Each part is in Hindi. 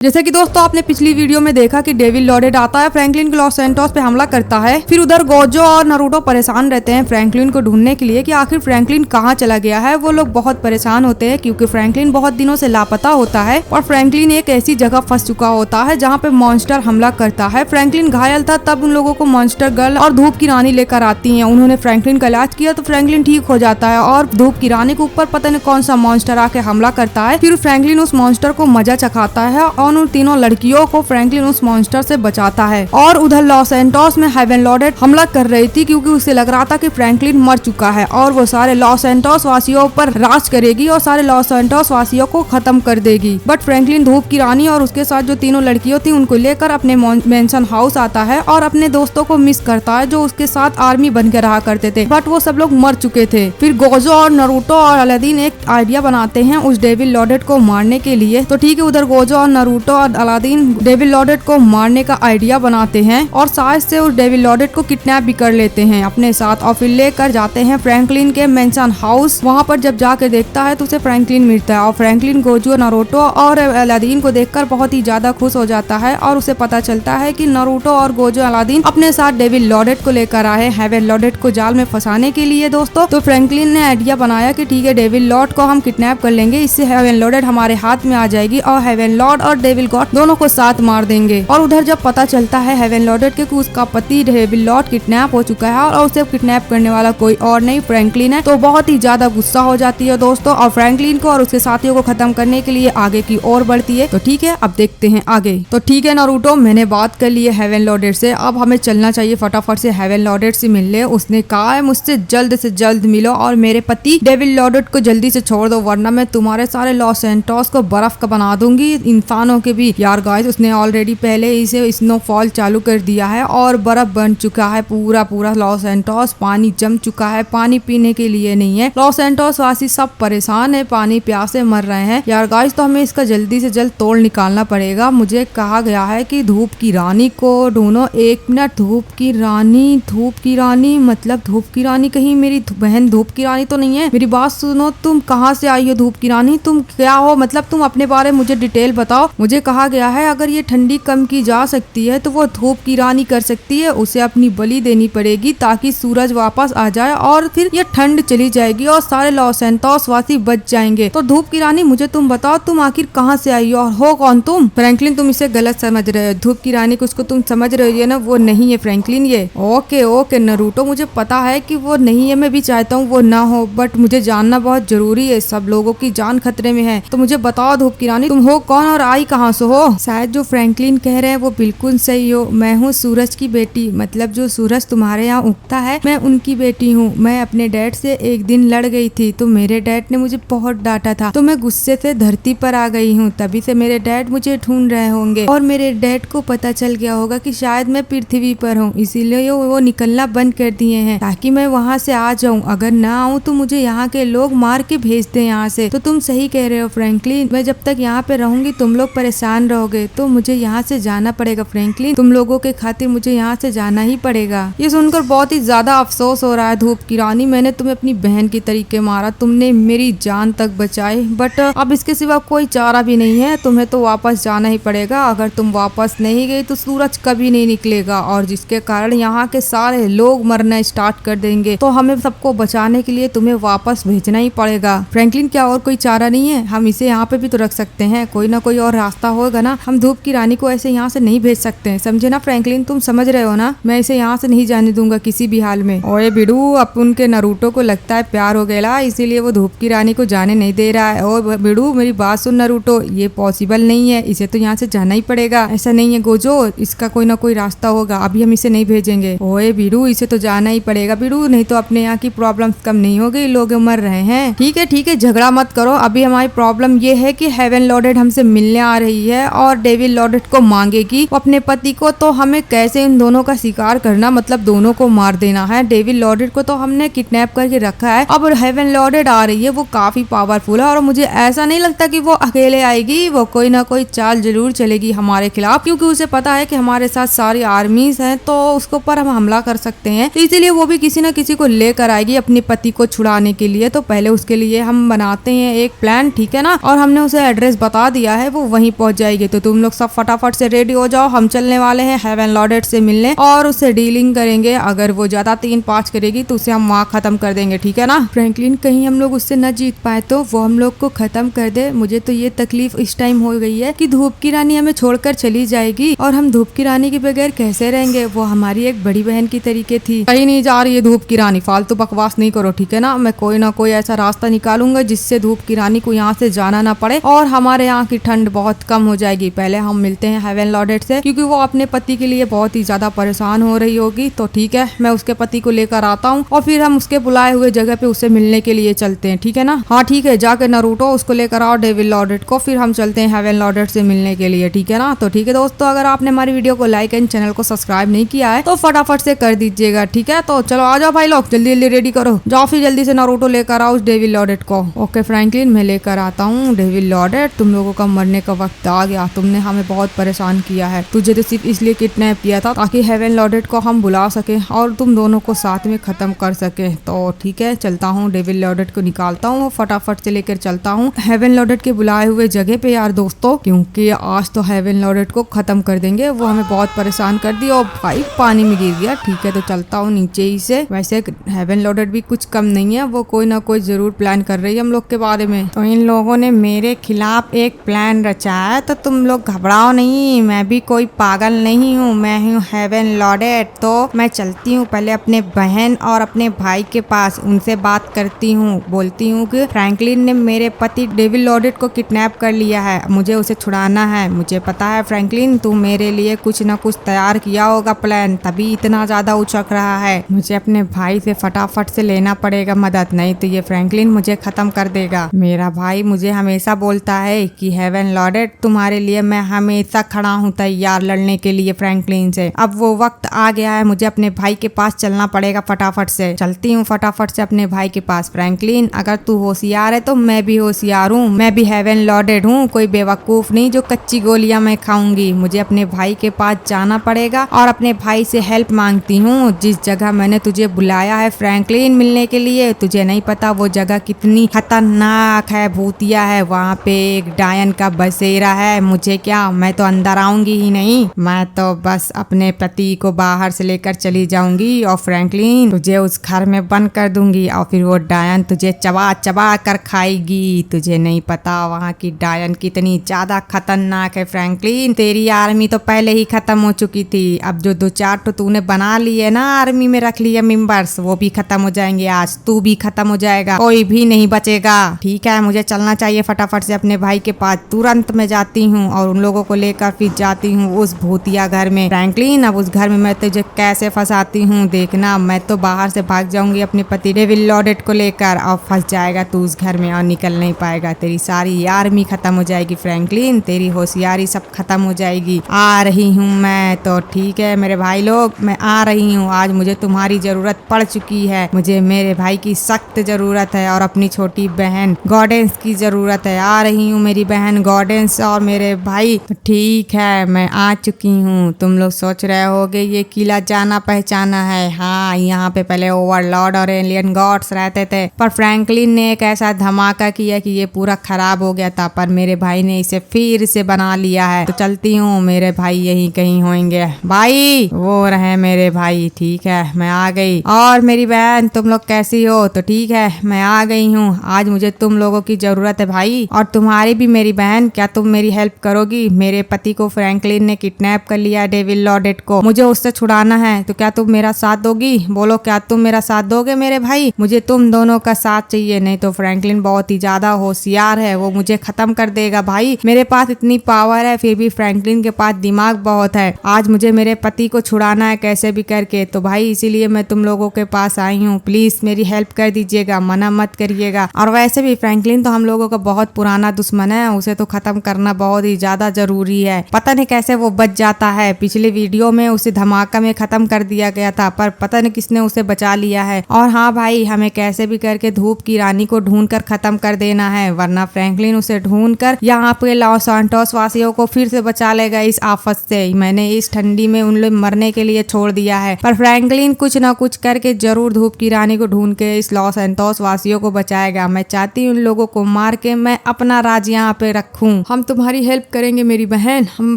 जैसे कि दोस्तों आपने पिछली वीडियो में देखा कि डेविड लॉरेट आता है, फ्रैंकलिन के लॉस सैंटोस पे हमला करता है। फिर उधर गोजो और नारुतो परेशान रहते हैं फ्रैंकलिन को ढूंढने के लिए कि आखिर फ्रैंकलिन कहाँ चला गया है। वो लोग बहुत परेशान होते हैं क्योंकि फ्रैंकलिन बहुत दिनों से लापता होता है और फ्रैंकलिन एक ऐसी जगह फंस चुका होता है जहाँ पे मॉन्स्टर हमला करता है। फ्रैंकलिन घायल था, तब उन लोगों को मॉन्स्टर गर्ल और धूप की रानी लेकर आती है। उन्होंने फ्रैंकलिन का इलाज किया तो फ्रैंकलिन ठीक हो जाता है और धूप की रानी के ऊपर पता नहीं कौन सा मॉन्स्टर आके हमला करता है। फिर फ्रैंकलिन उस मॉन्स्टर को मजा चखाता है और उन तीनों लड़कियों को फ्रैंकलिन उस मॉन्स्टर से बचाता है। और उधर लॉस सैंटोस में हेवन लॉरेट हमला कर रही थी क्योंकि उसे लग रहा था कि फ्रैंकलिन मर चुका है और वो सारे लॉस सैंटोस वासियों पर राज करेगी और सारे लॉस सैंटोस वासियों को खत्म कर देगी। बट फ्रैंकलिन धूप की रानी और उसके साथ जो तीनों लड़कियों थी उनको लेकर अपने मेंशन हाउस आता है और अपने दोस्तों को मिस करता है जो उसके साथ आर्मी बन के रहा करते थे, बट वो सब लोग मर चुके थे। फिर गोजो और नारुतो और अलादीन एक आइडिया बनाते हैं उस डेविड लॉरेट को मारने के लिए। तो ठीक है, उधर गोजो और नारुतो और अलादीन डेविड लॉरेट को मारने का आइडिया बनाते हैं और शायद से उस डेविड लॉरेट को किडनैप भी कर लेते हैं अपने साथ और फिर लेकर जाते हैं फ्रैंकलिन के मेंशन हाउस। वहाँ पर जब जाके देखता है तो उसे फ्रैंकलिन मिलता है और फ्रैंकलिन गोजो नारुतो और अलादीन को देखकर बहुत ही ज्यादा खुश हो जाता है और उसे पता चलता है कि नारुतो और गोजो अलादीन अपने साथ डेविड लॉरेट को लेकर आए हेवन लॉरेट को जाल में फंसाने के लिए। दोस्तों तो फ्रैंकलिन ने आइडिया बनाया कि ठीक है, डेविड लॉर्ड को हम किडनैप कर लेंगे, इससे हेवन लॉरेट हमारे हाथ में आ जाएगी और हेवन लॉर्ड और डेविड गॉड दोनों को साथ मार देंगे। और उधर जब पता चलता है हेवन लॉरेट के कि उसका पति डेविड लॉर्ड किडनैप हो चुका है और उसे किडनैप करने वाला कोई और नहीं फ्रैंकलिन है, तो बहुत ही ज्यादा गुस्सा हो जाती है दोस्तों और फ्रैंकलिन को और उसके साथियों को खत्म करने के लिए आगे की ओर बढ़ती है। तो ठीक है, अब देखते हैं आगे। तो ठीक है नारुतो, मैंने बात कर ली है हेवन लॉरेट से, अब हमें चलना चाहिए फटाफट से हेवन लॉरेट से मिलने। उसने कहा है मुझसे जल्द से जल्द मिलो और मेरे पति डेविड लॉरेट को जल्दी से छोड़ दो, वरना मैं तुम्हारे सारे लॉस सैंटोस को बर्फ का बना दूंगी, इंसानों के भी। यार गाइस, उसने ऑलरेडी पहले इसे स्नोफॉल चालू कर दिया है और बर्फ बन चुका है पूरा पूरा लॉस सैंटोस, पानी जम चुका है, पानी पीने के लिए नहीं है। लॉस सैंटोस वासी सब परेशान है, पानी प्यासे मर रहे हैं। यार गाइस, तो हमें इसका जल्दी से जल्द तोड़ निकालना पड़ेगा। मुझे कहा गया है कि धूप की रानी को ढूंढो। एक मिनट, धूप की रानी मतलब धूप की रानी कहीं मेरी बहन धूप की रानी तो नहीं है? मेरी बात सुनो, तुम कहाँ से आई हो धूप की रानी? तुम क्या हो, मतलब तुम अपने बारे में मुझे डिटेल बताओ। मुझे कहा गया है अगर ये ठंडी कम की जा सकती है तो वो धूप की रानी कर सकती है, उसे अपनी बलि देनी पड़ेगी ताकि सूरज वापस आ जाए और फिर ये ठंड चली जाएगी और सारे लॉस सैंटोस वासी बच जाएंगे। तो धूप की रानी, मुझे तुम बताओ तुम आखिर कहाँ से आई हो और हो कौन तुम? फ्रैंकलिन, तुम इसे गलत समझ रहे हो। धूप की रानी को उसको तुम समझ रहे हो ना, वो नहीं है फ्रैंकलिन ये। ओके नारुतो, मुझे पता है कि वो नहीं है, मैं भी चाहता हूँ वो ना हो, बट मुझे जानना बहुत जरूरी है, सब लोगों की जान खतरे में है। तो मुझे बताओ धूप की रानी, तुम हो कौन और आई कहाँ से हो? शायद जो फ्रैंकलिन कह रहे हैं वो बिल्कुल सही हो, मैं हूँ सूरज की बेटी, मतलब जो सूरज तुम्हारे यहाँ उगता है मैं उनकी बेटी हूँ। मैं अपने डैड से एक दिन लड़ गई थी तो मेरे डैड ने मुझे बहुत डांटा था, तो मैं गुस्से से धरती पर आ गई हूँ, तभी से मेरे डैड मुझे ढूंढ रहे होंगे और मेरे डैड को पता चल गया होगा कि शायद मैं पृथ्वी पर हूँ, इसीलिए वो निकलना बंद कर दिए हैं ताकि मैं वहाँ से आ जाऊँ। अगर ना आऊँ तो मुझे यहाँ के लोग मार के भेज दे यहाँ से। तो तुम सही कह रहे हो फ्रैंकलिन, मैं जब तक यहाँ पे रहूंगी तुम लोग परेशान रहोगे, तो मुझे यहाँ से जाना पड़ेगा फ्रैंकलिन, तुम लोगों के खातिर मुझे यहाँ से जाना ही पड़ेगा। ये सुनकर बहुत ही ज्यादा अफसोस हो रहा है धूप की रानी, मैंने तुम्हें अपनी बहन की तरीके मारा, तुमने मेरी जान तक बचाई, बट अब इसके सिवा कोई चारा भी नहीं है, तुम्हें तो वापस जाना ही पड़ेगा। अगर तुम वापस नहीं गई तो सूरज कभी नहीं निकलेगा और जिसके कारण यहाँ के सारे लोग मरना स्टार्ट कर देंगे, तो हमें सबको बचाने के लिए तुम्हें वापस भेजना ही पड़ेगा। फ्रैंकलिन, क्या और कोई चारा नहीं है? हम इसे यहाँ पे भी तो रख सकते हैं, कोई ना कोई और रास्ता होगा ना, हम धूप की रानी को ऐसे यहाँ से नहीं भेज सकते हैं, समझे ना फ्रैंकलिन? तुम समझ रहे हो ना, मैं इसे यहाँ से नहीं जाने दूंगा किसी भी हाल में। ओए बिडू, अब उनके नारुतो को लगता है प्यार हो गया, इसीलिए वो धूप की रानी को जाने नहीं दे रहा है। ओ बिडू, मेरी बात सुन नारुतो, ये पॉसिबल नहीं है, इसे तो यहाँ से जाना ही पड़ेगा। ऐसा नहीं है गोजो, इसका कोई ना कोई रास्ता होगा, अभी हम इसे नहीं भेजेंगे। ओए बिडू, इसे तो जाना ही पड़ेगा बिडू, नहीं तो अपने यहाँ की प्रॉब्लम कम नहीं हो गई, लोग मर रहे हैं। ठीक है, झगड़ा मत करो, अभी हमारी प्रॉब्लम ये है कि हेवन लॉरेट हमसे मिलने आ रही है और डेविड लॉरेट को मांगेगी अपने पति को, तो हमें कैसे इन दोनों का शिकार करना, मतलब दोनों को मार देना है। डेविड लॉरेट को तो हमने किडनैप करके रखा है, अब हेवन लॉरेट आ रही है, वो काफी पावरफुल है और मुझे ऐसा नहीं लगता कि वो अकेले आएगी, वो कोई ना कोई चाल जरूर चलेगी हमारे खिलाफ, क्योंकि उसे पता है कि हमारे साथ सारी आर्मीज हैं तो उसके ऊपर हम हमला कर सकते हैं, तो इसीलिए वो भी किसी न किसी को लेकर आएगी अपने पति को छुड़ाने के लिए। तो पहले उसके लिए हम बनाते हैं एक प्लान, ठीक है ना, और हमने उसे एड्रेस बता दिया है, वो वहीं वहीं पहुंच जाएगी। तो तुम लोग सब फटाफट से रेडी हो जाओ, हम चलने वाले हैं हेवन लॉर्डेड से मिलने और उससे डीलिंग करेंगे। अगर वो ज्यादा 3-5 करेगी तो उसे हम वहाँ खत्म कर देंगे, ठीक है ना। फ्रैंकलिन कहीं हम लोग उससे न जीत पाए तो वो हम लोग को खत्म कर दे। मुझे तो ये तकलीफ इस टाइम हो गई है कि धूप की रानी हमें छोड़कर चली जाएगी और हम धूप की रानी के बगैर कैसे रहेंगे। वो हमारी एक बड़ी बहन की तरीके थी। कहीं नहीं जा रही है धूप की रानी, फालतू बकवास नहीं करो, ठीक है ना। मैं कोई ना कोई ऐसा रास्ता निकालूंगा जिससे धूप की रानी को यहाँ से जाना ना पड़े और हमारे यहाँ की ठंड बहुत कम हो जाएगी। पहले हम मिलते हैं हेवन लॉर्डेड से, क्योंकि वो अपने पति के लिए बहुत ही ज्यादा परेशान हो रही होगी। तो ठीक है, मैं उसके पति को लेकर आता हूँ और फिर हम उसके बुलाए हुए जगह पे उसे मिलने के लिए चलते हैं, ठीक है ना। हाँ ठीक है, जाके नारुतो उसको लेकर आओ डेविल लॉर्डेड को, फिर हम चलते हैं हेवन लॉर्डेड से मिलने के लिए, ठीक है ना। तो ठीक है दोस्तों, अगर आपने हमारी वीडियो को लाइक एंड चैनल को सब्सक्राइब नहीं किया है तो फटाफट से कर दीजिएगा, ठीक है। तो चलो आ जाओ भाई लोग, जल्दी जल्दी रेडी करो, जाओ फिर जल्दी से नारुतो लेकर आओ उस डेविल लॉर्डेड को। ओके फ्रैंकलिन, मैं लेकर आता हूँ डेविल लॉर्डेड। तुम लोगों का मरने का वक्त आ गया, तुमने हमें बहुत परेशान किया है। तुझे तो सिर्फ इसलिए किडनैप किया था ताकि हेवन लॉर्डेड को हम बुला सके और तुम दोनों को साथ में खत्म कर सके। तो ठीक है, चलता हूँ डेविल लॉर्डेड को निकालता हूँ, फटाफट से लेकर चलता हूँ हेवन लॉर्डेड के बुलाए हुए जगह पे यार दोस्तों, क्योंकि आज तो हेवन लॉर्डेड को खत्म कर देंगे। वो हमें बहुत परेशान कर दिया और भाई पानी में गिर गया। ठीक है, तो चलता हूँ नीचे ही से। वैसे हेवन लॉर्डेड भी कुछ कम नहीं है, वो कोई ना कोई जरूर प्लान कर रही है हम लोग के बारे में। तो इन लोगों ने मेरे खिलाफ एक प्लान रचा है, तो तुम लोग घबराओ नहीं, मैं भी कोई पागल नहीं हूँ, मैं हूँ हेवन लॉर्डेड। तो मैं चलती हूँ पहले अपने बहन और अपने भाई के पास, उनसे बात करती हूँ, बोलती हूँ कि फ्रैंकलिन ने मेरे पति डेविल लॉर्डेड को किडनैप कर लिया है, मुझे उसे छुड़ाना है। मुझे पता है फ्रैंकलिन, तू मेरे लिए कुछ न कुछ तैयार किया होगा प्लान, तभी इतना ज्यादा उछक रहा है। मुझे अपने भाई से फटाफट से लेना पड़ेगा मदद, नहीं तो ये फ्रैंकलिन मुझे खत्म कर देगा। मेरा भाई मुझे हमेशा बोलता है कि हेवन लॉर्डेड तुम्हारे लिए मैं हमेशा खड़ा हूँ तैयार लड़ने के लिए फ्रैंकलिन से। अब वो वक्त आ गया है, मुझे अपने भाई के पास चलना पड़ेगा। फटाफट से चलती हूँ फटाफट से अपने भाई के पास। फ्रैंकलिन, अगर तू होशियार है तो मैं भी होशियार हूँ, मैं भी हेवन लॉर्डेड हूँ, कोई बेवकूफ नहीं जो कच्ची गोलियां मैं खाऊंगी। मुझे अपने भाई के पास जाना पड़ेगा और अपने भाई से हेल्प मांगती हूँ। जिस जगह मैंने तुझे बुलाया है फ्रैंकलिन मिलने के लिए, तुझे नहीं पता वो जगह कितनी खतरनाक है, भूतिया है। वहाँ पे एक डायन का बसेरा है। मुझे क्या, मैं तो अंदर आऊंगी ही नहीं, मैं तो बस अपने पति को बाहर से लेकर चली जाऊंगी और फ्रैंकलिन तुझे उस घर में बंद कर दूंगी और फिर वो डायन तुझे चबा चबा कर खाएगी। तुझे नहीं पता वहाँ की डायन कितनी ज्यादा खतरनाक है फ्रैंकलिन। तेरी आर्मी तो पहले ही खत्म हो चुकी थी, अब जो 2-4 तो तूने बना लिए ना, आर्मी में रख लिए मेंबर्स, वो भी खत्म हो जाएंगे। आज तू भी खत्म हो जाएगा, कोई भी नहीं बचेगा। ठीक है, मुझे चलना चाहिए फटाफट से अपने भाई के पास। तुरंत मैं जाती हूँ और उन लोगों को लेकर फिर जाती हूँ उस भूतिया घर में। फ्रैंकलिन, अब उस घर में मैं तुझे कैसे फंसाती हूँ देखना। मैं तो बाहर से भाग जाऊंगी अपने पति डेविल लॉर्डेड को लेकर और फंस जाएगा तू उस घर में और निकल नहीं पाएगा। तेरी सारी आर्मी खत्म हो जाएगी फ्रैंकलिन, तेरी होशियारी सब खत्म हो जाएगी। आ रही हूँ मैं। तो ठीक है मेरे भाई लोग, मैं आ रही हूँ। आज मुझे तुम्हारी जरूरत पड़ चुकी है, मुझे मेरे भाई की सख्त जरूरत है और अपनी छोटी बहन गॉडेंस की जरूरत है। आ रही हूँ मेरी बहन गॉडेंस और मेरे भाई। तो ठीक है, मैं आ चुकी हूँ। तुम लोग सोच रहे होगे ये किला जाना पहचाना है। हाँ, यहाँ पे पहले ओवरलॉर्ड और एलियन गॉड्स रहते थे, पर फ्रैंकलिन ने एक ऐसा धमाका किया कि ये पूरा खराब हो गया था, पर मेरे भाई ने इसे फिर से बना लिया है। तो चलती हूँ, मेरे भाई यहीं कहीं होंगे। भाई, वो रहे मेरे भाई। ठीक है, मैं आ गई। और मेरी बहन, तुम लोग कैसी हो? तो ठीक है, मैं आ गई हूँ। आज मुझे तुम लोगों की जरूरत है भाई, और तुम्हारी भी मेरी बहन। क्या तुम मेरी हेल्प करोगी? मेरे पति को फ्रैंकलिन ने किडनैप कर लिया डेविल लॉर्डेड को, मुझे उससे छुड़ाना है। तो क्या तुम मेरा साथ दोगी? बोलो, क्या तुम मेरा साथ दोगे मेरे भाई? मुझे तुम दोनों का साथ चाहिए, नहीं तो फ्रैंकलिन बहुत ही ज्यादा होशियार है, वो मुझे खत्म कर देगा भाई। मेरे पास इतनी पावर है, फिर भी फ्रैंकलिन के पास दिमाग बहुत है। आज मुझे मेरे पति को छुड़ाना है कैसे भी करके। तो भाई इसीलिए मैं तुम लोगों के पास आई हूँ, प्लीज मेरी हेल्प कर दीजिएगा, मना मत करिएगा। और वैसे भी फ्रैंकलिन तो हम लोगों का बहुत पुराना दुश्मन है, उसे तो खत्म करना बहुत ही ज्यादा जरूरी है। पता नहीं कैसे वो बच जाता है, पिछले वीडियो में उसे धमाका में खत्म कर दिया गया था, पर पता नहीं किसने उसे बचा लिया है। और हाँ भाई, हमें कैसे भी करके धूप की रानी को ढूंढ कर खत्म कर देना है, वरना फ्रैंकलिन उसे ढूंढ कर यहाँ पे लॉस सैंटोस वासियों को फिर से बचा लेगा इस आफत से। मैंने इस ठंडी में उन लोग मरने के लिए छोड़ दिया है, पर फ्रैंकलिन कुछ न कुछ करके जरूर धूप की रानी को ढूंढ के इस लॉस सैंटोस वासियों को बचाएगा। मैं चाहती हूँ उन लोगों को मार के मैं अपना राज यहाँ पे रखूं। हम हम तुम्हारी हेल्प करेंगे मेरी बहन। हम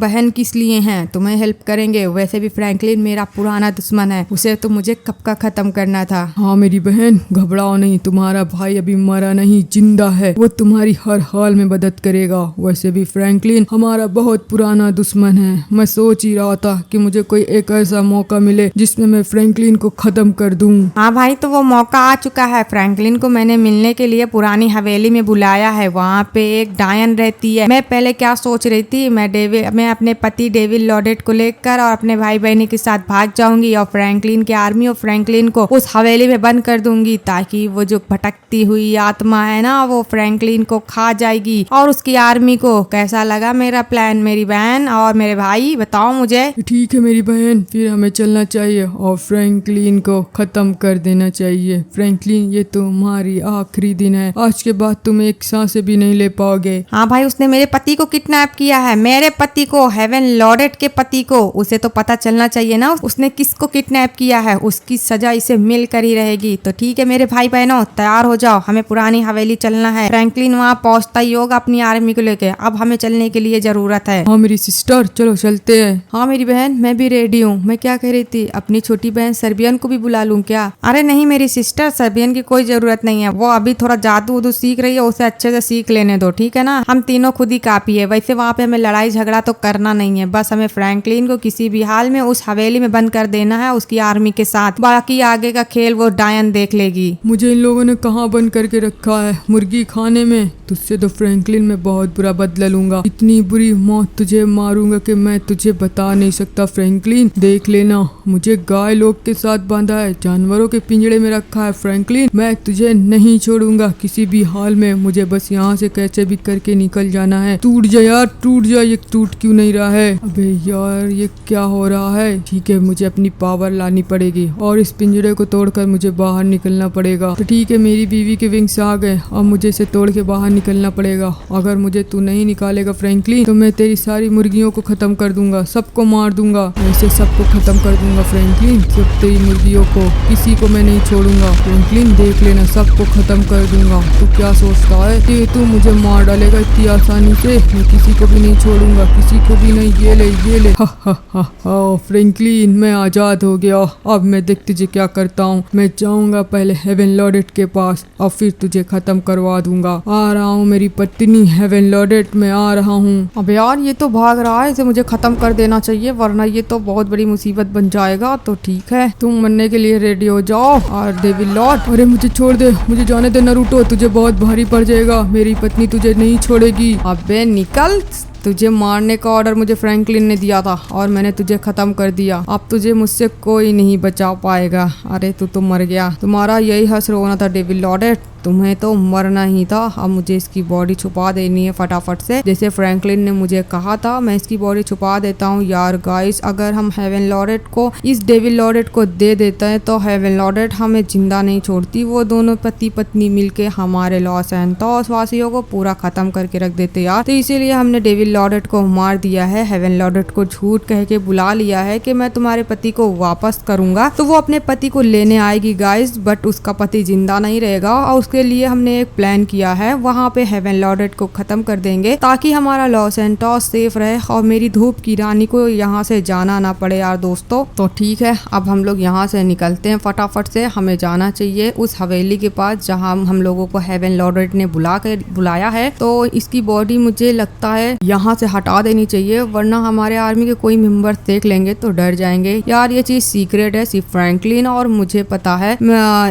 बहन किस लिए हैं, तुम्हें हेल्प करेंगे। वैसे भी फ्रैंकलिन मेरा पुराना दुश्मन है, उसे तो मुझे कब का खत्म करना था। हाँ मेरी बहन, घबराओ नहीं, तुम्हारा भाई अभी मरा नहीं, जिंदा है। वो तुम्हारी हर हाल में मदद करेगा। वैसे भी फ्रैंकलिन हमारा बहुत पुराना दुश्मन है। मैं सोच ही रहा था कि मुझे कोई एक ऐसा मौका मिले जिसमें मैं फ्रैंकलिन को खत्म कर दूं। हाँ भाई, तो वो मौका आ चुका है। फ्रैंकलिन को मैंने मिलने के लिए पुरानी हवेली में बुलाया है। वहाँ पे एक डायन रहती है। मैं पहले क्या सोच रही थी, मैं अपने पति डेविड लॉडेट को लेकर और अपने भाई बहनी के साथ भाग जाऊंगी और फ्रैंकलिन की आर्मी और फ्रैंकलिन को उस हवेली में बंद कर दूंगी, ताकि वो जो भटकती हुई आत्मा है ना, वो फ्रैंकलिन को खा जाएगी और उसकी आर्मी को। कैसा लगा मेरा प्लान मेरी बहन और मेरे भाई, बताओ मुझे। ठीक है मेरी बहन, फिर हमें चलना चाहिए और फ्रैंकलिन को खत्म कर देना चाहिए। फ्रैंकलिन, ये तुम्हारी आखिरी दिन है। आज के बाद तुम एक सांस भी नहीं ले पाओगे। हाँ भाई, उसने मेरे पति को किडनैप किया है, मेरे पति को, हेवन लॉडेट के पति को। उसे तो पता चलना चाहिए ना उसने किसको किडनैप किया है। उसकी सजा इसे मिल कर ही रहेगी। तो ठीक है मेरे भाई बहनों, तैयार हो जाओ, हमें पुरानी हवेली चलना है। फ्रैंकलिन वहाँ पहुँचता ही होगा अपनी आर्मी को लेके। अब हमें चलने के लिए जरूरत है। हाँ मेरी सिस्टर, चलो चलते हैं। हाँ मेरी बहन, मैं भी रेडी हूँ। मैं क्या कह रही थी, अपनी छोटी बहन सर्बियन को भी बुला लूं क्या? अरे नहीं मेरी सिस्टर, सर्बियन की कोई जरूरत नहीं है। वो अभी थोड़ा जादू उदू सीख रही है, उसे अच्छे से सीख लेने दो, ठीक है ना। हम तीनों खुद ही काफी है। वैसे वहाँ पे हमें लड़ाई झगड़ा तो करना नहीं है, बस हमें फ्रैंकलिन को किसी भी हाल में उस हवेली में बंद कर देना है उसकी आर्मी के साथ। बाकी आगे का खेल वो डायन देख लेगी। मुझे इन लोगों ने कहाँ बंद करके रखा है? मुर्गी खाने में। तुझसे तो फ्रैंकलिन मैं बहुत बुरा बदला लूंगा। इतनी बुरी मौत तुझे मारूंगा कि मैं तुझे बता नहीं सकता। फ्रैंकलिन देख लेना, मुझे गाय लोग के साथ बांधा है, जानवरों के पिंजड़े में रखा है। फ्रैंकलिन, मैं तुझे नहीं छोड़ूंगा किसी भी हाल में। मुझे बस यहाँ से कैसे भी करके निकल जाना है। टूट जा यार, टूट जा। ये टूट क्यों नहीं रहा है? अबे यार, ये क्या हो रहा है? ठीक है, मुझे अपनी पावर लानी पड़ेगी और इस पिंजड़े को तोड़कर मुझे बाहर निकलना पड़ेगा। तो ठीक है, मेरी बीवी के विंग्स आ गए, अब मुझे इसे तोड़ के बाहर निकलना पड़ेगा। अगर मुझे तू नहीं निकालेगा फ्रैंकलिन, तो मैं तेरी सारी मुर्गियों को खत्म कर दूंगा, सबको मार दूंगा। ऐसे सबको खत्म कर दूंगा फ्रैंकलिन, सब तेरी मुर्गियों को, किसी को मैं नहीं छोड़ूंगा। फ्रैंकलिन देख लेना, सबको खत्म कर दूंगा। तू क्या सोचता है कि तू मुझे मार डालेगा इतनी आसानी से? मैं किसी को भी नहीं छोड़ूंगा, किसी को भी नहीं। ये ले ये ले। हा हा हा हा। फ्रैंकलिन, मैं आजाद हो गया। अब मैं देख तुझे क्या करता हूँ। मैं जाऊंगा पहले हेवन लॉडेट के पास और फिर तुझे खत्म करवा दूंगा। आ रहा हूँ मेरी पत्नी हेवन लॉडेट, मैं आ रहा हूँ। अब यार ये तो भाग रहा है, इसे मुझे खत्म कर देना चाहिए वरना ये तो बहुत बड़ी मुसीबत बन जाएगा। तो ठीक है, तुम मरने के लिए रेडी हो जाओ। और डेविड लॉर्ड, अरे मुझे छोड़ दे, मुझे जाने दे नरूटो, तुझे बहुत भारी पड़ जाएगा। मेरी पत्नी तुझे नहीं छोड़ेगी। अबे निकल, तुझे मारने का ऑर्डर मुझे फ्रैंकलिन ने दिया था और मैंने तुझे खत्म कर दिया। अब तुझे मुझसे कोई नहीं बचा पाएगा। अरे तू तो मर गया। तुम्हारा यही हश्र होना था डेविड लॉडेट, तुम्हें तो मरना ही था। अब मुझे इसकी बॉडी छुपा देनी है फटाफट से, जैसे फ्रैंकलिन ने मुझे कहा था। मैं इसकी बॉडी छुपा देता हूँ। यार गाइस, अगर हम हेवन लॉडेट को इस डेविड लॉडेट को दे देते हैं तो हेवन लॉडेट हमें जिंदा नहीं छोड़ती। वो दोनों पति पत्नी मिलके हमारे लॉस सैंटोस वासियों को पूरा खत्म करके रख देते यार। तो इसीलिए हमने डेविड लॉडेट को मार दिया है। हेवन लॉडेट को झूठ कह के बुला लिया है कि मैं तुम्हारे पति को वापस करूंगा। तो वो अपने पति को लेने आएगी गाइस, बट उसका पति जिंदा नहीं रहेगा और उसके लिए हमने एक प्लान किया है। वहाँ पे हेवन लॉडेट को खत्म कर देंगे ताकि हमारा लॉस सैंटोस सेफ रहे और मेरी धूप की रानी को यहाँ से जाना ना पड़े यार दोस्तों। तो ठीक है, अब हम लोग यहाँ से निकलते हैं फटाफट से। हमें जाना चाहिए उस हवेली के पास जहाँ हम लोगों को हेवन लॉडेट ने बुलाया है। तो इसकी बॉडी मुझे लगता है यहाँ से हटा देनी चाहिए, वरना हमारे आर्मी के कोई मेंबर देख लेंगे तो डर जाएंगे। यार ये चीज सीक्रेट है, सिर्फ फ्रैंकलिन और मुझे पता है,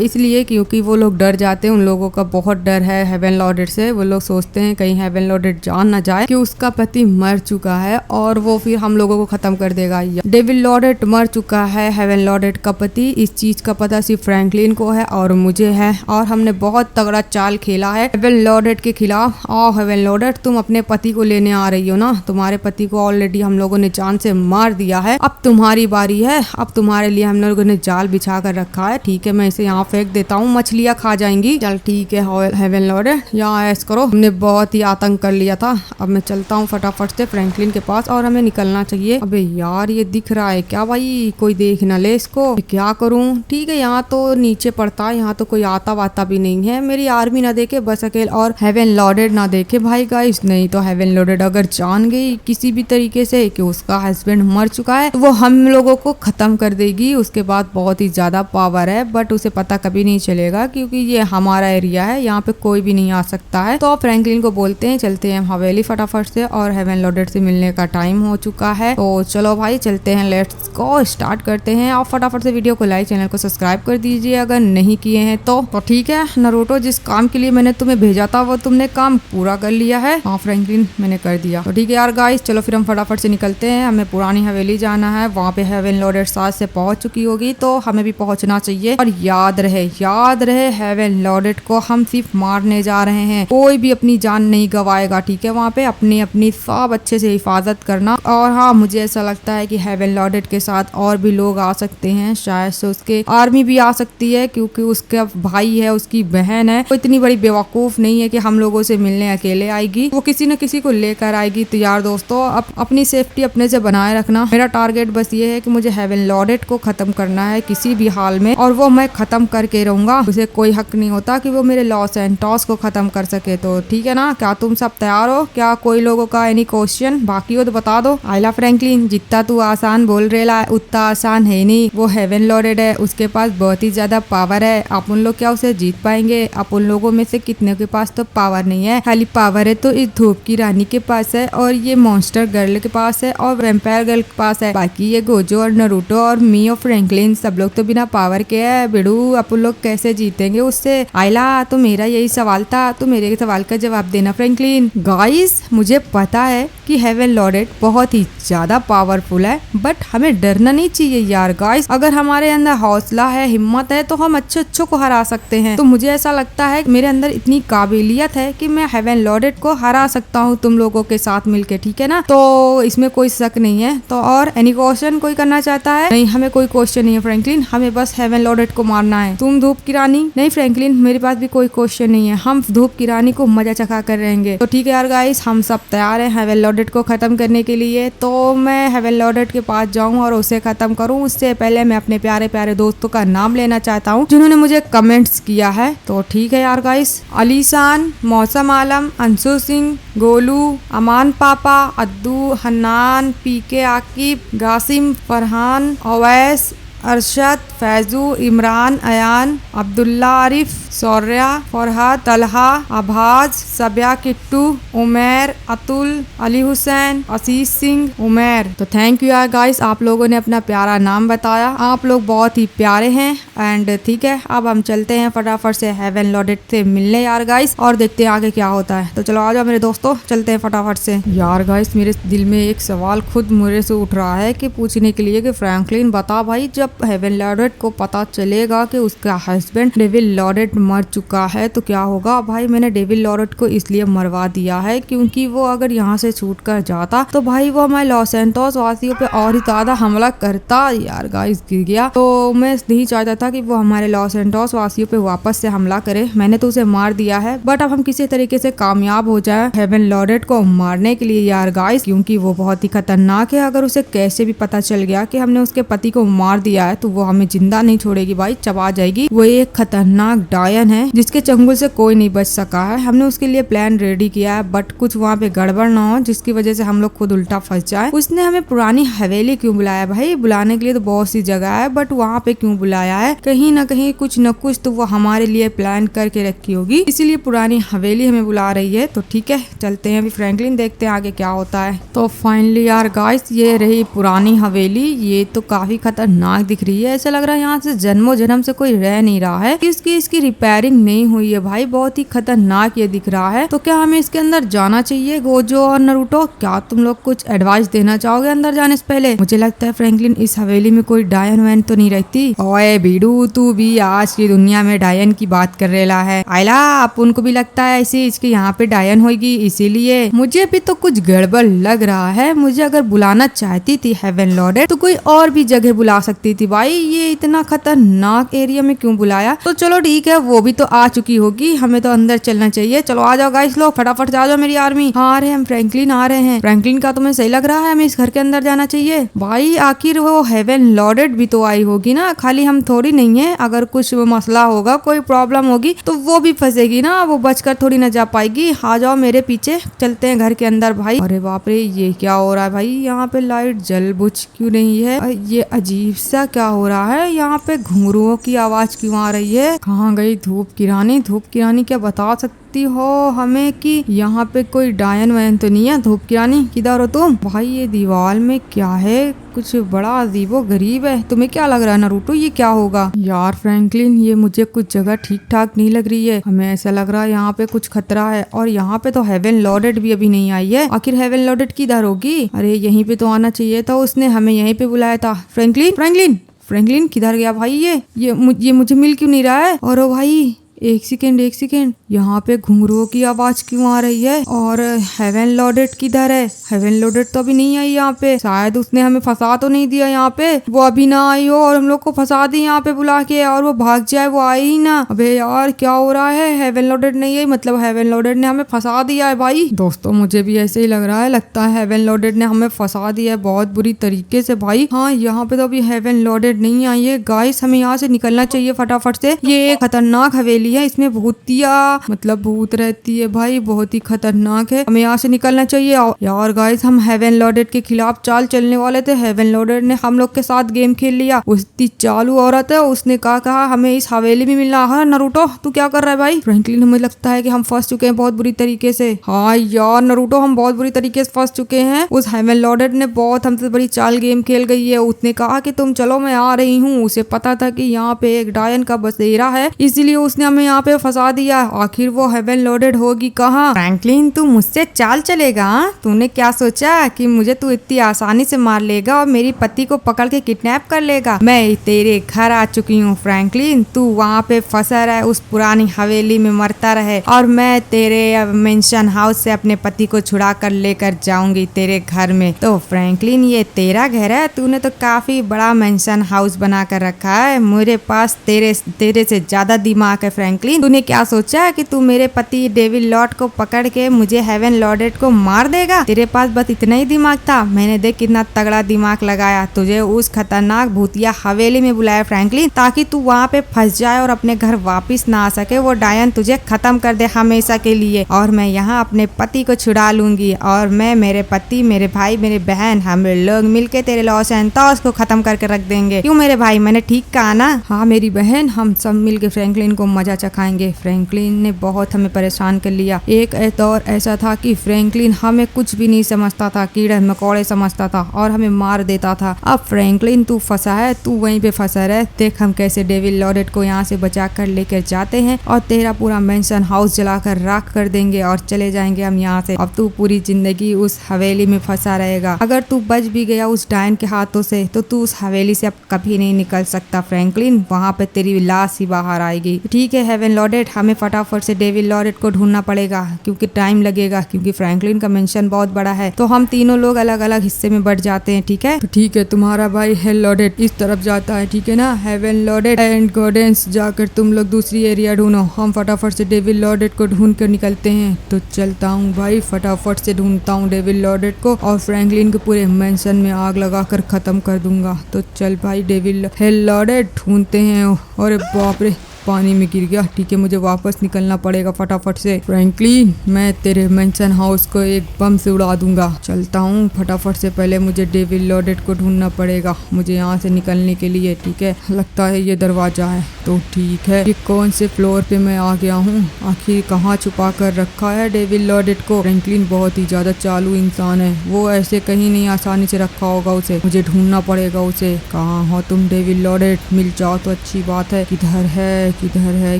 इसलिए क्योंकि वो लोग डर जाते हैं। उन लोगों का बहुत डर है हेवन लॉडेट से। वो लोग सोचते हैं कहीं हेवन लॉडेट जान ना जाए कि उसका पति मर चुका है और वो फिर हम लोगों को खत्म कर देगा। डेविड लॉडेट मर चुका है, हेवन लॉडेट का पति। इस चीज का पता सिर्फ फ्रैंकलिन को है और मुझे है, और हमने बहुत तगड़ा चाल खेला है हेवन लॉडेट के खिलाफ। और हेवन लॉडेट, तुम अपने पति को लेने आ रही हो ना? तुम्हारे पति को ऑलरेडी हम लोगों ने जान से मार दिया है। अब तुम्हारी बारी है। अब तुम्हारे लिए हम लोगों ने जाल बिछा कर रखा है। ठीक है, मैं इसे यहाँ फेंक देता हूँ, मछलियाँ खा जाएंगी। चल चल ठीक है हेवन लॉर्ड, यहाँ ऐस करो, हमने बहुत ही आतंक कर लिया था। अब मैं चलता हूँ फटाफट से फ्रैंकलिन के पास और हमें निकलना चाहिए। अबे यार ये दिख रहा है क्या भाई, कोई देख ना ले इसको, क्या करूँ। ठीक है यहाँ तो नीचे पड़ता है, यहाँ तो कोई आता वाता भी नहीं है, मेरी आर्मी ना देखे बस अकेले, और हेवन लॉर्डेड ना देखे भाई गाइस। नहीं तो हेवन लॉर्डेड अगर जान गई किसी भी तरीके से कि उसका हस्बैंड मर चुका है तो वो हम लोगों को खत्म कर देगी। उसके बाद बहुत ही ज्यादा पावर है, बट उसे पता कभी नहीं चलेगा क्योंकि ये हमारा एरिया है, यहाँ पे कोई भी नहीं आ सकता है। तो फ्रैंकलिन को बोलते हैं चलते हैं हवेली फटाफट से, और हेवन लॉर्डेड से मिलने का टाइम हो चुका है। तो चलो भाई चलते हैं, लेट्स गो, स्टार्ट करते हैं। और फटाफट से वीडियो को लाइक, चैनल को सब्सक्राइब कर दीजिए अगर नहीं किए हैं तो ठीक है। नरूटो जिस काम के लिए मैंने तुम्हें भेजा था वो तुमने काम पूरा कर लिया है। हाँ फ्रैंकलिन मैंने कर दिया। तो ठीक है यार गाइस, चलो फिर हम फटाफट से निकलते हैं, हमें पुरानी हवेली जाना है। वहाँ पे हेवन लॉर्डेड साथ से पहुंच चुकी होगी तो हमें भी पहुंचना चाहिए। और याद रहे हेवन लॉर्डेड को हम सिर्फ मारने जा रहे हैं, कोई भी अपनी जान नहीं गवाएगा। ठीक है, वहाँ पे अपनी सब अच्छे से हिफाजत करना। और हाँ मुझे ऐसा लगता है कि हेवन लॉर्डेड के साथ और भी लोग आ सकते हैं, शायद से उसके आर्मी भी आ सकती है क्योंकि उसका भाई है, उसकी बहन है। वो इतनी बड़ी बेवकूफ नहीं है कि हम लोगों से मिलने अकेले आएगी, वो किसी न किसी को लेकर आएगी। तो यार दोस्तों अपनी सेफ्टी अपने से बनाए रखना। मेरा टारगेट बस ये है कि मुझे हेवन लॉर्डेड को खत्म करना है किसी भी हाल में, और वो मैं खत्म करके रहूंगा। उसे कोई हक नहीं होता कि वो मेरे लॉस एंटोस को खत्म कर सके। तो ठीक है ना, क्या तुम सब तैयार हो? क्या कोई लोगों का एनी क्वेश्चन बाकी हो तो बता दो। आइला फ्रैंकलिन, जितना तू आसान बोल रहा है उतना आसान है नहीं। वो हेवन लॉर्डेड है, उसके पास बहुत ही ज्यादा पावर है। आप उन लोग क्या उसे जीत पाएंगे? आप उन लोगों में से कितने के पास तो पावर नहीं है, खाली पावर है तो इस धूप की रानी के पास है, और ये मॉन्स्टर गर्ल के पास है, और वैम्पायर गर्ल के पास है। बाकी ये गोजो और नरूटो और मी और फ्रैंकलिन सब लोग तो बिना पावर के है। बिड़ू आप लोग कैसे जीतेंगे उससे? आइला तो मेरा यही सवाल था, तो मेरे सवाल का जवाब देना फ्रैंकलिन। गाइस मुझे पता है कि हेवन लॉर्डेड बहुत ही ज्यादा पावरफुल है, बट हमें डरना नहीं चाहिए यार गाइस। अगर हमारे अंदर हौसला है, हिम्मत है, तो हम अच्छे को हरा सकते हैं। तो मुझे ऐसा लगता है मेरे अंदर इतनी काबिलियत है कि मैं हेवन लॉर्डेड को हरा सकता हूँ तुम लोगों के साथ मिलके। ठीक है ना, तो इसमें कोई शक नहीं है। तो और एनी क्वेश्चन कोई करना चाहता है? नहीं, हमें कोई क्वेश्चन नहीं है फ्रैंकलिन, हमें बस हेवन लॉर्डेड को मारना है। तुम धूप की रानी? नहीं फ्रैंकलिन, मेरे पास भी कोई क्वेश्चन नहीं है, हम धूप की रानी को मजा चखा कर रहेंगे। तो ठीक है यार गाइस, हम सब तैयार हैं हेवन लॉर्डेड को खत्म करने के लिए। तो मैं हेवन लॉर्डेड के पास जाऊं और उसे खत्म करूं, उससे पहले मैं अपने प्यारे प्यारे दोस्तों का नाम लेना चाहता हूं जिन्होंने मुझे कमेंट्स किया है। तो ठीक है यार गाइस, अलीशान, मौसम आलम, अंशु सिंह, गोलू, अमान पापा, अद्दू, हन्नान, पीके आकिब, गासिम, फरहान, अवैस, अरशद, फैजू, इमरान, अयान, अब्दुल्ला आरिफ, सौर्या, फरहाद, तलहा, आभाज, सबिया, किट्टू, उमेर, अतुल, अली हुसैन, आशीष सिंह, उमेर। तो थैंक यू यार गाइस, आप लोगों ने अपना प्यारा नाम बताया, आप लोग बहुत ही प्यारे हैं। एंड ठीक है, अब हम चलते हैं फटाफट से हेवन लॉर्डेड से मिलने यार गाइस, और देखते हैं आगे क्या होता है। तो चलो आ जाओ मेरे दोस्तों, चलते हैं फटाफट से। यार गाइस मेरे दिल में एक सवाल खुद मुझे से उठ रहा है कि पूछने के लिए कि फ्रैंकलिन बता भाई, जब हेवन लॉर्डेड को पता चलेगा कि उसका हस्बैंड डेविल लॉर्डेड मर चुका है तो क्या होगा? भाई मैंने डेविल लॉर्डेड को इसलिए मरवा दिया है क्योंकि वो अगर यहाँ से छूट कर जाता तो भाई वो हमारे लॉस एंटोस वासियों पे और ही ज्यादा हमला करता। यार गाइस गिर गया, तो मैं नहीं चाहता था कि वो हमारे लॉस एंटोस वासियों पे वापस से हमला करे। मैंने तो उसे मार दिया है, बट अब हम किसी तरीके से कामयाब हो जाए हेवन लॉर्डेड को मारने के लिए यार गाइस, क्योंकि वो बहुत ही खतरनाक है। अगर उसे कैसे भी पता चल गया कि हमने उसके पति को मार दिया है तो वो हमें जिंदा नहीं छोड़ेगी भाई, चबा जाएगी। वो एक खतरनाक डायन है जिसके चंगुल से कोई नहीं बच सका है। हमने उसके लिए प्लान रेडी किया है, बट कुछ वहाँ पे गड़बड़ ना हो जिसकी वजह से हम लोग खुद उल्टा फंस जाए। उसने हमें पुरानी हवेली क्यों बुलाया भाई? बुलाने के लिए तो बहुत सी जगह है, बट वहाँ पे क्यों बुलाया है? कहीं ना कहीं कुछ न कुछ तो वो हमारे लिए प्लान करके रखी होगी, इसीलिए पुरानी हवेली हमें बुला रही है। तो ठीक है चलते हैं अभी फ्रैंकलिन, देखते हैं आगे क्या होता है। तो फाइनली यार गाइस ये रही पुरानी हवेली, ये तो काफी खतरनाक दिख रही है। ऐसा लग रहा है यहाँ से जन्मों जन्म से कोई रह नहीं रहा है, इसकी रिपेयरिंग नहीं हुई है भाई, बहुत ही खतरनाक ये दिख रहा है। तो क्या हमें इसके अंदर जाना चाहिए? गोजो और नरूटो, क्या तुम लोग कुछ एडवाइस देना चाहोगे अंदर जाने से पहले? मुझे लगता है फ्रैंकलिन इस हवेली में कोई डायन वैन तो नहीं रहती। ओए बीडू, तू भी आज की दुनिया में डायन की बात कर रहा है। आइला आप उनको भी लगता है ऐसे इसके यहाँ पे डायन होगी, इसीलिए मुझे भी तो कुछ गड़बड़ लग रहा है। मुझे अगर बुलाना चाहती थी हेवन लॉर्डेड तो कोई और भी जगह बुला सकती थी भाई, ये इतना खतरनाक एरिया में क्यों बुलाया? तो चलो ठीक है, वो भी तो आ चुकी होगी, हमें तो अंदर चलना चाहिए। चलो आ जाओ गाइस लोग, फटाफट से आ जाओ मेरी आर्मी। हाँ आ रहे हैं हम, फ्रैंकलिन आ रहे हैं। फ्रैंकलिन का तुम्हें सही लग रहा है हमें इस घर के अंदर जाना चाहिए? भाई आखिर वो हेवन लॉर्डेड भी तो आई होगी ना, खाली हम थोड़ी नहीं है। अगर कुछ मसला होगा, कोई प्रॉब्लम होगी तो वो भी फंसेगी ना, वो बचकर थोड़ी ना जा पाएगी। आ जाओ मेरे पीछे, चलते हैं घर के अंदर भाई। अरे बाप रे, ये क्या हो रहा है भाई? यहाँ पे लाइट जल बुझ क्यों नहीं है? ये अजीब सा क्या हो रहा है? यहाँ पे घुंघरुओं की आवाज क्यों आ रही है? कहाँ गई धूप किरानी? धूप किरानी क्या बता सकती हो हमें कि यहाँ पे कोई डायन वायन तो नहीं है? धूप किरानी किधर हो तुम? भाई ये दीवार में क्या है? कुछ बड़ा अजीबो गरीब है। तुम्हें क्या लग रहा है नारुतो, ये क्या होगा? यार फ्रैंकलिन, ये मुझे कुछ जगह ठीक ठाक नहीं लग रही है। हमें ऐसा लग रहा है यहाँ पे कुछ खतरा है। और यहाँ पे तो हेवन लॉर्डेड भी अभी नहीं आई है। आखिर हेवन लॉर्डेड किधर होगी? अरे यहीं पे तो आना चाहिए था, उसने हमें यहीं पे बुलाया था। फ्रैंकलिन फ्रैंकलिन फ्रैंकलिन किधर गया भाई? ये मुझे मिल क्यों नहीं रहा है? और भाई एक सेकेंड, यहाँ पे घुंघरुओं की आवाज क्यों आ रही है? और हेवन लॉर्डेड किधर है? हेवन लॉर्डेड तो अभी नहीं आई यहाँ पे। शायद उसने हमें फंसा तो नहीं दिया यहाँ पे, वो अभी ना आई हो और हम लोग को फंसा दी यहाँ पे बुला के, और वो भाग जाए, वो आई ही ना। अबे यार क्या हो रहा है? हेवन लॉर्डेड नहीं आई, मतलब हेवन लॉर्डेड ने हमें फंसा दिया है भाई। दोस्तों मुझे भी ऐसे ही लग रहा है, लगता है हेवन लॉर्डेड ने हमें फंसा दिया है बहुत बुरी तरीके से भाई। हाँ यहाँ पे तो अभी हेवन लॉर्डेड नहीं आई है। गाइस हमें यहाँ से निकलना चाहिए फटाफट से। ये एक खतरनाक हवेली है, इसमें भूतिया मतलब भूत रहती है भाई, बहुत ही खतरनाक है। हमें यहाँ से निकलना चाहिए। यार गाइस हम हेवन लॉर्डेड के खिलाफ चाल चलने वाले थे, हेवन लॉर्डेड ने हम लोग के साथ गेम खेल लिया। उसकी चालू औरत है, उसने कहा हमें इस हवेली में मिलना है। नरूटो तू क्या कर रहा है भाई? फ्रैंकलिन हमें लगता है कि हम फंस चुके हैं बहुत बुरी तरीके से। हाँ यार नरूटो, हम बहुत बुरी तरीके से फंस चुके हैं। उस हेवन लॉर्डेड ने बहुत हमसे बड़ी चाल गेम खेल गई है। उसने कहा कि तुम चलो मैं आ रही हूँ। उसे पता था कि यहाँ पे एक डायन का बसेरा है, इसीलिए उसने हमें यहाँ पे फंसा दिया। आखिर वो हेवन लॉर्डेड होगी कहाँ? फ्रैंकलिन तू मुझसे चाल चलेगा? तूने क्या सोचा कि मुझे तू इतनी आसानी से मार लेगा और मेरी पति को पकड़ के किडनैप कर लेगा? मैं तेरे घर आ चुकी हूँ फ्रैंकलिन, तू वहाँ पे फंसा रहे उस पुरानी हवेली में मरता रहे, और मैं तेरे मेंशन हाउस से अपने पति को छुड़ा कर लेकर जाऊंगी तेरे घर में। तो फ्रैंकलिन ये तेरा घर है, तूने तो काफी बड़ा मेंशन हाउस बना कर रखा है। मेरे पास तेरे से ज्यादा दिमाग है फ्रैंकलिन। तूने क्या सोचा कि तू मेरे पति डेविड लॉर्ड को पकड़ के मुझे हेवन लॉर्डेड को मार देगा? तेरे पास बस इतना ही दिमाग था? मैंने देख कितना तगड़ा दिमाग लगाया, तुझे उस खतरनाक भूतिया हवेली में बुलाया फ्रैंकलिन, ताकि तू वहाँ पे फंस जाए और अपने घर वापस ना आ सके। वो डायन तुझे खत्म कर दे हमेशा के लिए, और मैं यहाँ अपने पति को छुड़ा लूंगी, और मैं, मेरे पति, मेरे भाई, मेरे बहन, हम लोग मिलके तेरे लॉस एंटोस को खत्म करके रख देंगे। क्यों मेरे भाई, मैंने ठीक कहा ना? हाँ मेरी बहन, हम सब मिलके फ्रैंकलिन को मजा चखाएंगे। फ्रैंकलिन ने बहुत हमें परेशान कर लिया। एक दौर ऐसा था कि फ्रैंकलिन हमें कुछ भी नहीं समझता था, कीड़े मकोड़े समझता था और हमें मार देता था। अब फ्रैंकलिन तू फंसा है, तू वहीं पे फंसा रहे। देख हम कैसे डेविड लॉर्डेड को यहाँ से बचा कर लेकर जाते हैं, और तेरा पूरा मेंशन हाउस जलाकर राख कर देंगे और चले जाएंगे हम यहाँ से। अब तू पूरी जिंदगी उस हवेली में फंसा रहेगा। अगर तू बच भी गया उस डायन के हाथों से, तो तू उस हवेली से अब कभी नहीं निकल सकता फ्रैंकलिन। वहाँ पे तेरी लाश ही बाहर आएगी। ठीक है हेवन लॉर्डेड, हमें फटाफट से डेविड लॉर्डेड को ढूंढना पड़ेगा, क्योंकि टाइम लगेगा, क्योंकि फ्रैंकलिन का मेंशन बहुत बड़ा है। तो हम तीनों लोग अलग अलग हिस्से में बढ़ जाते हैं, ठीक है? तो ठीक है, तुम्हारा भाई हेवन लॉर्डेड इस तरफ जाता है, ठीक है ना? हेवन लॉर्डेड एंड गॉर्डेंस जाकर तुम लोग दूसरी एरिया ढूंढो, हम फटाफट से डेविड लॉर्डेड को ढूंढ कर निकलते हैं। तो चलता हूँ भाई, फटाफट से ढूंढता हूँ डेविड लॉर्डेड को और फ्रैंकलिन के पूरे मेंशन में आग लगाकर खत्म कर दूंगा। तो चल भाई डेविड हेवन लॉर्डेड ढूंढते हैं। और बाप रे, पानी में गिर गया। ठीक है, मुझे वापस निकलना पड़ेगा फटाफट से। फ्रैंकलिन, मैं तेरे मेंशन हाउस को एक बम से उड़ा दूंगा। चलता हूँ फटाफट से, पहले मुझे डेविड लॉर्डेड को ढूंढना पड़ेगा मुझे यहाँ से निकलने के लिए। ठीक है, लगता है ये दरवाजा है। तो ठीक है, ये कौन से फ्लोर पे मैं आ गया हूँ? आखिर कहाँ छुपा कर रखा है डेविड लॉर्डेड को? फ्रैंकलिन बहुत ही ज्यादा चालू इंसान है, वो ऐसे कहीं नहीं आसानी से रखा होगा उसे। मुझे ढूंढना पड़ेगा उसे। कहाँ हो तुम डेविड लॉर्डेड? मिल जाओ तो अच्छी बात है। किधर है, किधर है,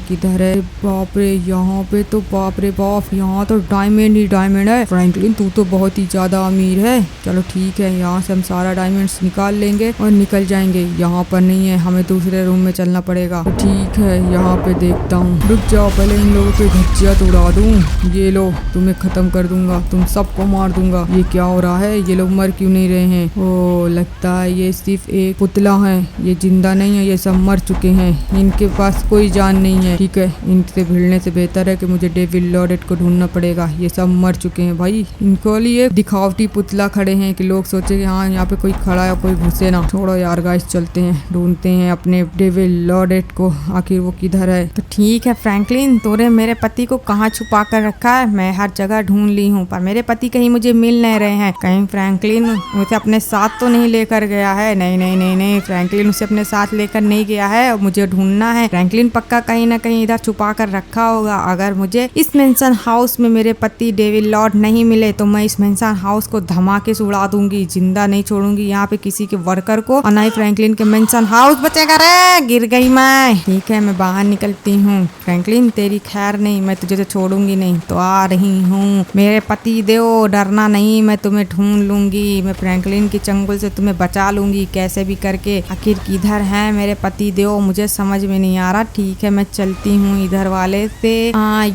किधर है? बाप रे, यहाँ पे तो बाप रे बाप, यहाँ तो डायमंड ही डायमंड है। फ्रैंकलिन तू तो बहुत ही ज्यादा अमीर है। चलो ठीक है, यहाँ से हम सारा डायमंड्स निकाल लेंगे और निकल जाएंगे। यहाँ पर नहीं है, हमें दूसरे रूम में चलना पड़ेगा। तो ठीक है, यहाँ पे देखता हूँ। रुक जाओ, पहले इन लोगों के घच्चिया तो उड़ा दूँ। ये लो, तुम्हें खत्म कर दूंगा, तुम सबको मार दूंगा। ये क्या हो रहा है? ये लोग मर क्यों नहीं रहे हैं? ओ, लगता है ये सिर्फ एक पुतला है, ये जिंदा नहीं है, ये सब मर चुके हैं। इनके पास कोई कोई जान नहीं है। ठीक है, इनसे भिड़ने से बेहतर है कि मुझे डेविल लॉर्डेट को ढूंढना पड़ेगा। ये सब मर चुके हैं भाई, इनको लिए दिखावटी पुतला खड़े हैं कि लोग सोचे कि हाँ यहाँ पे कोई खड़ा है, कोई घुसे ना। छोड़ो यार गाइस, चलते हैं ढूंढते हैं अपने डेविल लॉर्डेट को, आखिर वो किधर है। तो ठीक है फ्रैंकलिन, तूने मेरे पति को कहाँ छुपा कर रखा है? मैं हर जगह ढूंढ ली हूँ पर मेरे पति कहीं मुझे मिल नहीं रहे हैं। कहीं फ्रैंकलिन उसे अपने साथ तो नहीं लेकर गया है? नहीं नहीं नहीं नहीं, फ्रैंकलिन उसे अपने साथ लेकर नहीं गया है और मुझे ढूंढना है। फ्रैंकलिन पक्का कहीं ना कहीं इधर छुपा कर रखा होगा। अगर मुझे इस मेंशन हाउस में मेरे पति डेविल लॉर्ड नहीं मिले तो मैं इस मेंशन हाउस को धमाके से उड़ा दूंगी, जिंदा नहीं छोड़ूंगी यहाँ पे किसी के वर्कर को। और नहीं फ्रैंकलिन के मेंशन हाउस बचेगा रे। गिर गई मैं। ठीक है, मैं बाहर निकलती हूँ। फ्रैंकलिन तेरी खैर नहीं, मैं तुझे तो छोड़ूंगी नहीं। तो आ रही हूँ मेरे पति देव, डरना नहीं, मैं तुम्हें ढूंढ लूंगी। मैं फ्रैंकलिन के चंगुल से तुम्हें बचा लूंगी कैसे भी करके। आखिर किधर है मेरे पति देव, मुझे समझ में नहीं आ रहा। ठीक है, मैं चलती हूँ इधर वाले से।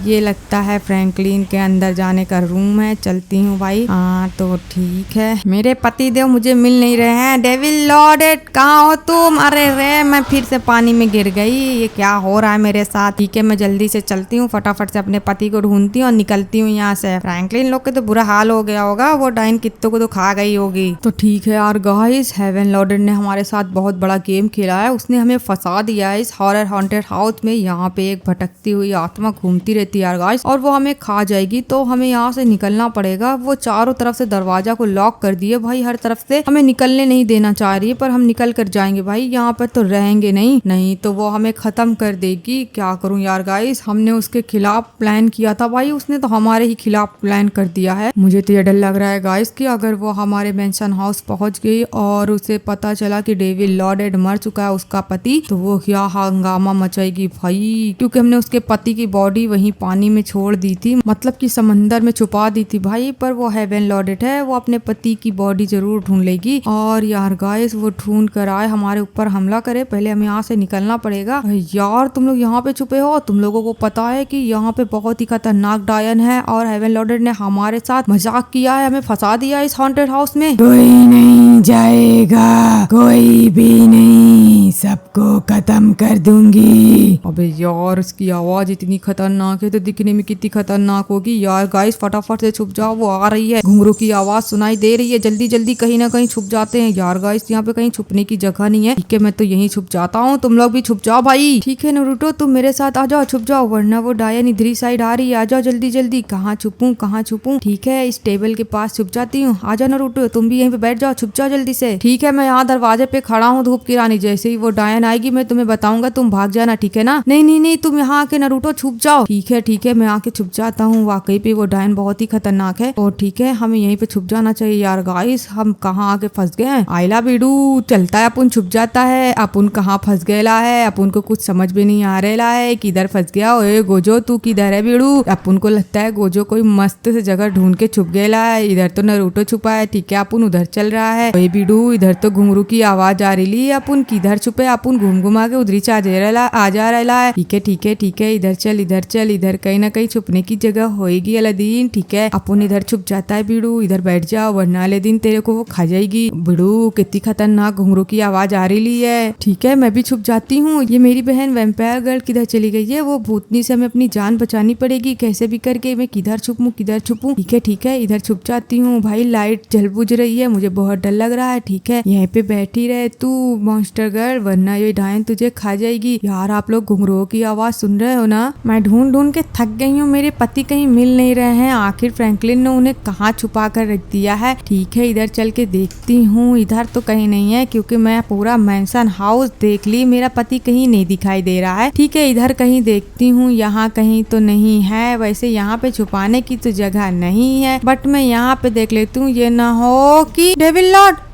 ये लगता है फ्रैंकलिन के अंदर जाने का रूम है। चलती हूँ भाई। तो ठीक है, मेरे पति देव मुझे मिल नहीं रहे हैं। डेविल लॉर्डेट कहाँ हो तुम? अरे रे, मैं फिर से पानी में गिर गई। ये क्या हो रहा है मेरे साथ? ठीक है, मैं जल्दी से चलती हूँ, फटाफट से अपने पति को ढूंढती हूँ और निकलती हूँ यहाँ से। फ्रैंकलिन लोग के तो बुरा हाल हो गया होगा, वो डाइन कित्तों को तो खा गई होगी। तो ठीक है यार गाइस, हेवन लॉर्डेट ने हमारे साथ बहुत बड़ा गेम खेला है। उसने हमें फंसा दिया है इस हॉरर हॉन्टेड हाउस में। यहाँ पे एक भटकती हुई आत्मा घूमती रहती है यार गाइस, और वो हमें खा जाएगी। तो हमें यहाँ से निकलना पड़ेगा। वो चारों तरफ से दरवाजा को लॉक कर दिए भाई, हर तरफ से हमें निकलने नहीं देना चाह रही है, पर हम निकल कर जाएंगे भाई। यहाँ पर तो रहेंगे नहीं तो वो हमें खत्म कर देगी। क्या करूं यार गाइस, हमने उसके खिलाफ प्लान किया था भाई, उसने तो हमारे ही खिलाफ प्लान कर दिया है। मुझे तो ये डर लग रहा है गाइस कि अगर वो हमारे मेंशन हाउस पहुंच गई और उसे पता चला कि डेविल लॉर्डेट मर चुका है, उसका पति, तो वो क्या हंगामा मचाएगी भाई। क्योंकि हमने उसके पति की बॉडी वहीं पानी में छोड़ दी थी, मतलब कि समंदर में छुपा दी थी भाई। पर वो हेवन लॉर्डेट है, वो अपने पति की बॉडी जरूर ढूंढ लेगी। और यार गाइस, वो ढूंढ कर आए, हमारे ऊपर हमला करे। पहले हमें यहाँ से निकलना पड़ेगा। यार तुम लोग यहाँ पे छुपे हो, तुम लोगों को पता है कि यहाँ पे बहुत ही खतरनाक डायन है और हेवन लॉर्डेट ने हमारे साथ मजाक किया है, हमें फंसा दिया इस हॉन्टेड हाउस में। कोई नहीं जाएगा, कोई भी नहीं, सबको खत्म कर दूंगी। अबे यार, उसकी आवाज इतनी खतरनाक है तो दिखने में कितनी खतरनाक होगी। यार गाइस, फटाफट से छुप जाओ, वो आ रही है। घुंघरू की आवाज सुनाई दे रही है, जल्दी जल्दी कहीं ना कहीं छुप जाते हैं। यार गाइस, यहाँ पे कहीं छुपने की जगह नहीं है। ठीक है, मैं तो यहीं छुप जाता हूँ, तुम लोग भी छुप जाओ भाई। ठीक है नारुतो, तुम मेरे साथ आ जाओ, छुप जाओ, वरना वो डायन इधरी साइड आ रही है। आ जाओ जल्दी जल्दी। कहाँ छुपूं कहाँ छुपूं? ठीक है, इस टेबल के पास छुप जाती हूँ। आ जाओ नारुतो, तुम भी यहीं पे बैठ जाओ, छुप जाओ जल्दी से। ठीक है, मैं यहाँ दरवाजे पे खड़ा हूँ धूप की रानी। जैसे ही वो डायन आएगी मैं तुम्हें बताऊंगा, तुम भाग जाना, ठीक है ना? नहीं नहीं नहीं, तुम यहाँ आके नारुतो छुप जाओ। ठीक है, मैं आके छुप जाता हूँ। वाकई पे वो डायन बहुत ही खतरनाक है। और ठीक है, हमें यहीं पे छुप जाना चाहिए। यार गाइस, हम कहाँ आके फंस गए हैं? आइला बीडू चलता है, अपन छुप जाता है। अपन कहाँ फंस गया है, अपन को कुछ समझ में नहीं आ रहा है, किधर फंस गया। ओए गोजो, तू किधर है बीडू? अपन को लगता है गोजो कोई मस्त से जगह ढूंढ के छुप गया है। इधर तो नारुतो छुपा है। ठीक है, अपन उधर चल रहा है। ओए बीडू, इधर तो घुंघरू की आवाज आ रही है। अपन किधर छुपे? अपन घूम घुमा के उधरी आ जा रहा है। ठीक है, इधर चल, इधर कहीं ना कहीं छुपने की जगह होएगी अलादीन। ठीक है, अपन इधर छुप जाता है। बीडू इधर बैठ जाओ, वरना अलादीन तेरे को वो खा जाएगी। बीडू, कितनी खतरनाक घुंघरू की आवाज आ रही है। ठीक है, मैं भी छुप जाती हूँ। ये मेरी बहन वैम्पायर गर्ल किधर चली गई है? वो भूतनी से हमें अपनी जान बचानी पड़ेगी कैसे भी करके। मैं किधर छुपूं? ठीक है, इधर छुप जाती हूँ भाई। लाइट जल बुझ रही है, मुझे बहुत डर लग रहा है। ठीक है, यहीं पे बैठी रहे तू मॉन्स्टर गर्ल, वरना ये डायन तुझे खा जाएगी। यार आप लोग घुंघरू की आवाज सुन रहे हो ना? मैं ढूंढ के थक गई हूँ, मेरे पति कहीं मिल नहीं रहे हैं। आखिर फ्रैंकलिन ने उन्हें कहाँ छुपा कर रख दिया है? ठीक है, इधर चल के देखती हूँ। इधर तो कहीं नहीं है, क्योंकि मैं पूरा मेंशन हाउस देख ली, मेरा पति कहीं नहीं दिखाई दे रहा है। ठीक है, इधर कहीं देखती हूँ, यहाँ कहीं तो नहीं है। वैसे यहाँ पे छुपाने की तो जगह नहीं है, बट मैं यहाँ पे देख लेती हूँ, ये ना हो कि डेविल लॉर्डेट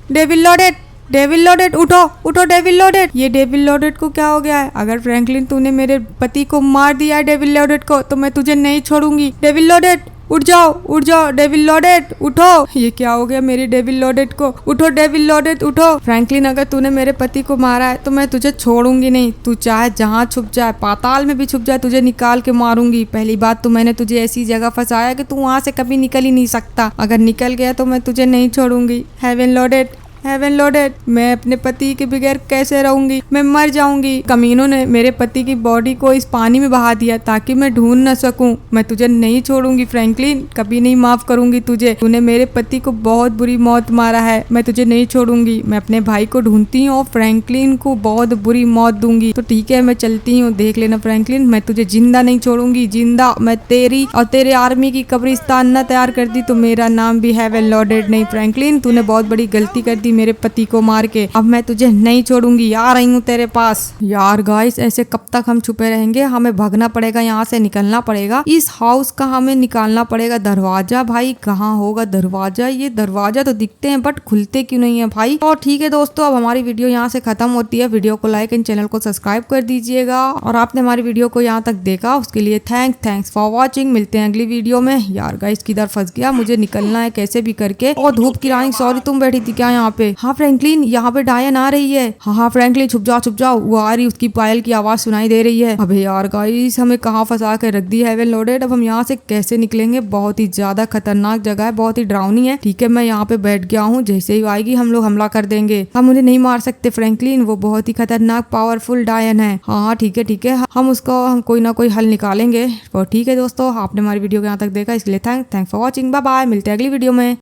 उठो डेविल लॉर्डेट। ये डेविल लॉर्डेट को क्या हो गया है? अगर फ्रैंकलिन तूने मेरे पति को मार दिया है डेविल लॉर्डेट को, तो मैं तुझे नहीं छोड़ूंगी। डेविल लॉर्डेट उठ जाओ डेविल लॉर्डेट उठो। ये क्या हो गया मेरे डेविल लॉर्डेट को? उठो डेविल लॉर्डेट उठो। फ्रैंकलिन, अगर तूने मेरे पति को मारा है तो मैं तुझे छोड़ूंगी नहीं। तू चाहे जहाँ छुप जाए, पाताल में भी छुप जाए, तुझे निकाल के मारूंगी। पहली बात तो मैंने तुझे ऐसी जगह फंसाया कि तू वहाँ से कभी निकल ही नहीं सकता। अगर निकल गया तो मैं तुझे नहीं छोड़ूंगी। हेवन लॉर्डेट हेवन लोडेड, मैं अपने पति के बगैर कैसे रहूंगी, मैं मर जाऊंगी। कमीनों ने मेरे पति की बॉडी को इस पानी में बहा दिया ताकि मैं ढूंढ न सकूं। मैं तुझे नहीं छोड़ूंगी फ्रैंकलिन, कभी नहीं माफ करूंगी तुझे। तूने मेरे पति को बहुत बुरी मौत मारा है, मैं तुझे नहीं छोड़ूंगी। मैं अपने भाई को ढूंढती हूँ और फ्रैंकलिन को बहुत बुरी मौत दूंगी। तो ठीक है, मैं चलती हूँ, देख लेना फ्रैंकलिन, मैं तुझे जिंदा नहीं छोड़ूंगी। जिंदा मैं तेरी और तेरे आर्मी की कब्रिस्तान न तैयार कर दी तो मेरा नाम भी हेवन लॉर्डेड नहीं। फ्रैंकलिन, तूने बहुत बड़ी गलती कर दी मेरे पति को मार के। अब मैं तुझे नहीं छोड़ूंगी, आ रही हूँ तेरे पास। यार गाइस, ऐसे कब तक हम छुपे रहेंगे? हमें भागना पड़ेगा, यहाँ से निकलना पड़ेगा। इस हाउस का हमें निकालना पड़ेगा। दरवाजा भाई कहाँ होगा दरवाजा? ये दरवाजा तो दिखते हैं बट खुलते क्यों नहीं है भाई? और ठीक है दोस्तों, अब हमारी वीडियो यहाँ से खत्म होती है। वीडियो को लाइक एंड चैनल को सब्सक्राइब कर दीजिएगा। और आपने हमारी वीडियो को यहाँ तक देखा उसके लिए थैंक्स फॉर वॉचिंग। मिलते हैं अगली वीडियो में। यार गाइस, किधर फंस गया? मुझे निकलना है कैसे भी करके। और धूप की रानी, सॉरी तुम बैठी थी क्या यहाँ पे? हाँ फ्रैंकलिन, यहाँ पे डायन आ रही है। हाँ फ्रैंकलिन, छुप जाओ, वो आ रही, उसकी पायल की आवाज सुनाई दे रही है। अबे यार गाइस, हमें कहाँ फंसा कर रख दी हेवन लॉर्डेड। अब हम यहाँ से कैसे निकलेंगे? बहुत ही ज्यादा खतरनाक जगह है, बहुत ही डरावनी है। ठीक है, मैं यहाँ पे बैठ गया हूँ, जैसे ही आएगी हम लोग हमला कर देंगे। हम उन्हें नहीं मार सकते फ्रैंकलिन, वो बहुत ही खतरनाक पावरफुल डायन है। हाँ ठीक है, हम उसको कोई ना कोई हल निकालेंगे। और ठीक है दोस्तों, आपने हमारी वीडियो को यहाँ तक देखा इसके लिए thanks for watching. Bye bye, मिलते हैं अगली वीडियो में।